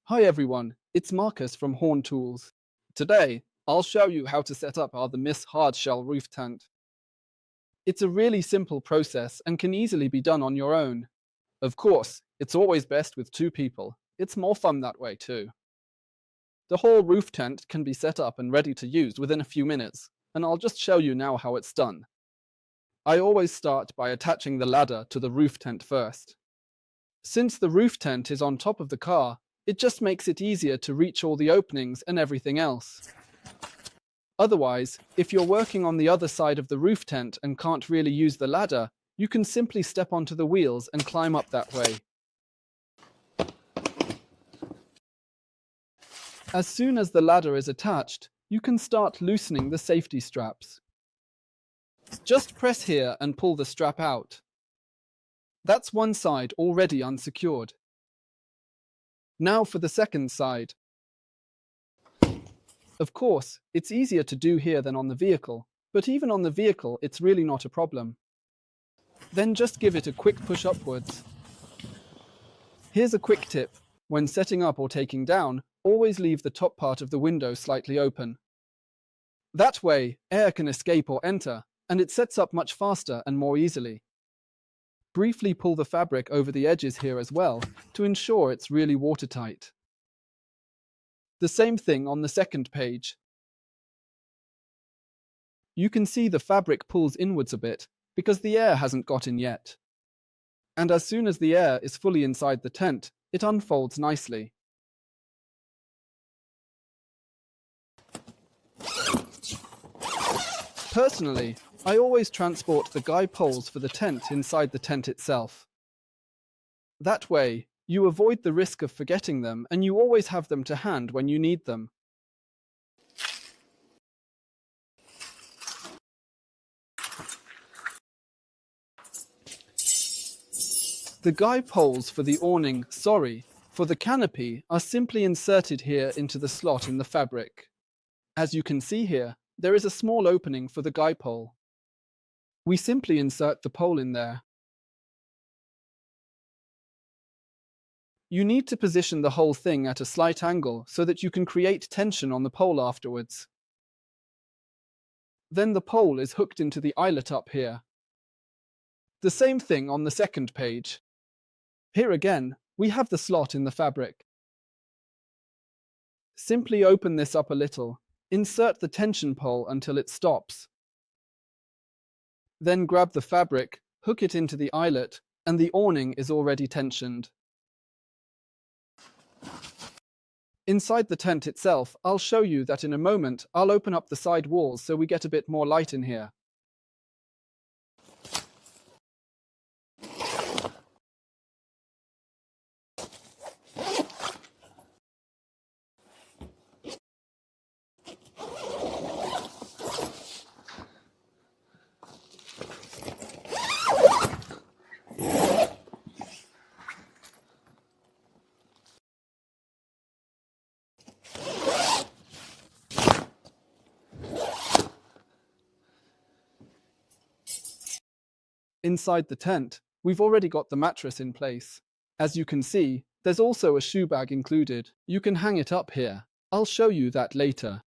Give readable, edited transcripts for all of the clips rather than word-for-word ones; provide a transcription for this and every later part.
Hi everyone, it's Marcus from horntools. Today, I'll show you how to set up our Themis hardshell roof tent. It's a really simple process and can easily be done on your own. Of course, it's always best with two people. It's more fun that way too. The whole roof tent can be set up and ready to use within a few minutes, and I'll just show you now how it's done. I always start by attaching the ladder to the roof tent first. Since the roof tent is on top of the car, it just makes it easier to reach all the openings and everything else. Otherwise, if you're working on the other side of the roof tent and can't really use the ladder, you can simply step onto the wheels and climb up that way. As soon as the ladder is attached, you can start loosening the safety straps. Just press here and pull the strap out. That's one side already unsecured. Now for the second side. Of course, it's easier to do here than on the vehicle, but even on the vehicle it's really not a problem. Then just give it a quick push upwards. Here's a quick tip. When setting up or taking down, always leave the top part of the window slightly open. That way, air can escape or enter, and it sets up much faster and more easily. Briefly pull the fabric over the edges here as well to ensure it's really watertight. The same thing on the second page. You can see the fabric pulls inwards a bit because the air hasn't got in yet. And as soon as the air is fully inside the tent, it unfolds nicely. Personally, I always transport the guy poles for the tent inside the tent itself. That way, you avoid the risk of forgetting them and you always have them to hand when you need them. The guy poles for the awning, for the canopy, are simply inserted here into the slot in the fabric. As you can see here, there is a small opening for the guy pole. We simply insert the pole in there. You need to position the whole thing at a slight angle so that you can create tension on the pole afterwards. Then the pole is hooked into the eyelet up here. The same thing on the second page. Here again, we have the slot in the fabric. Simply open this up a little. Insert the tension pole until it stops. Then grab the fabric, hook it into the eyelet, and the awning is already tensioned. Inside the tent itself, I'll show you that in a moment. I'll open up the side walls so we get a bit more light in here. Inside the tent, we've already got the mattress in place. As you can see, there's also a shoe bag included. You can hang it up here. I'll show you that later.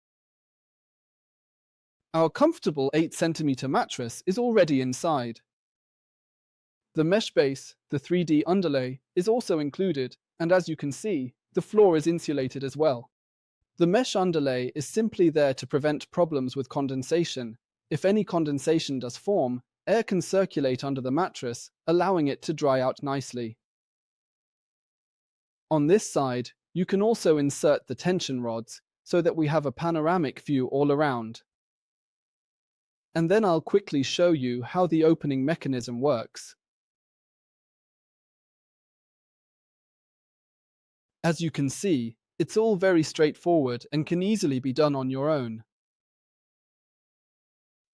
Our comfortable 8 cm mattress is already inside. The mesh base, the 3D underlay, is also included, and as you can see, the floor is insulated as well. The mesh underlay is simply there to prevent problems with condensation. If any condensation does form, air can circulate under the mattress, allowing it to dry out nicely. On this side, you can also insert the tension rods so that we have a panoramic view all around. And then I'll quickly show you how the opening mechanism works. As you can see, it's all very straightforward and can easily be done on your own.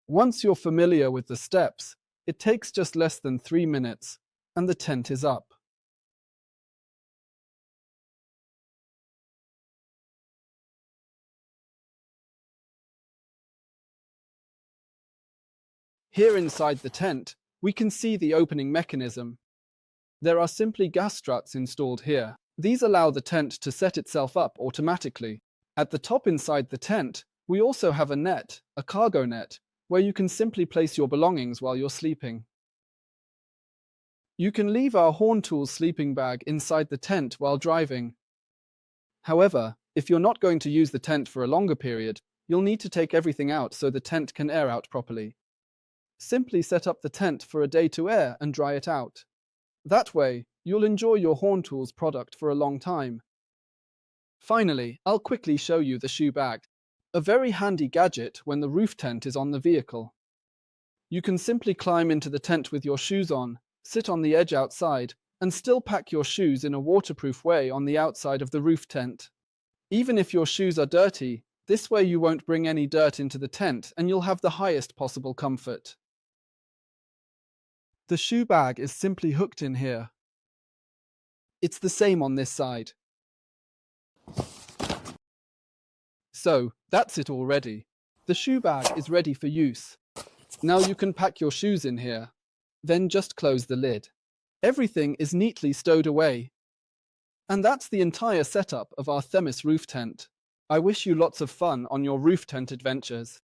Once you're familiar with the steps, it takes just less than 3 minutes, and the tent is up. Here inside the tent, we can see the opening mechanism. There are simply gas struts installed here. These allow the tent to set itself up automatically. At the top inside the tent, we also have a net, a cargo net, where you can simply place your belongings while you're sleeping. You can leave our horntools sleeping bag inside the tent while driving. However, if you're not going to use the tent for a longer period, you'll need to take everything out so the tent can air out properly. Simply set up the tent for a day to air and dry it out. That way, you'll enjoy your horntools product for a long time. Finally, I'll quickly show you the shoe bag, a very handy gadget when the roof tent is on the vehicle. You can simply climb into the tent with your shoes on, sit on the edge outside, and still pack your shoes in a waterproof way on the outside of the roof tent. Even if your shoes are dirty, this way you won't bring any dirt into the tent and you'll have the highest possible comfort. The shoe bag is simply hooked in here. It's the same on this side. So, that's it already. The shoe bag is ready for use. Now you can pack your shoes in here. Then just close the lid. Everything is neatly stowed away. And that's the entire setup of our Themis roof tent. I wish you lots of fun on your roof tent adventures.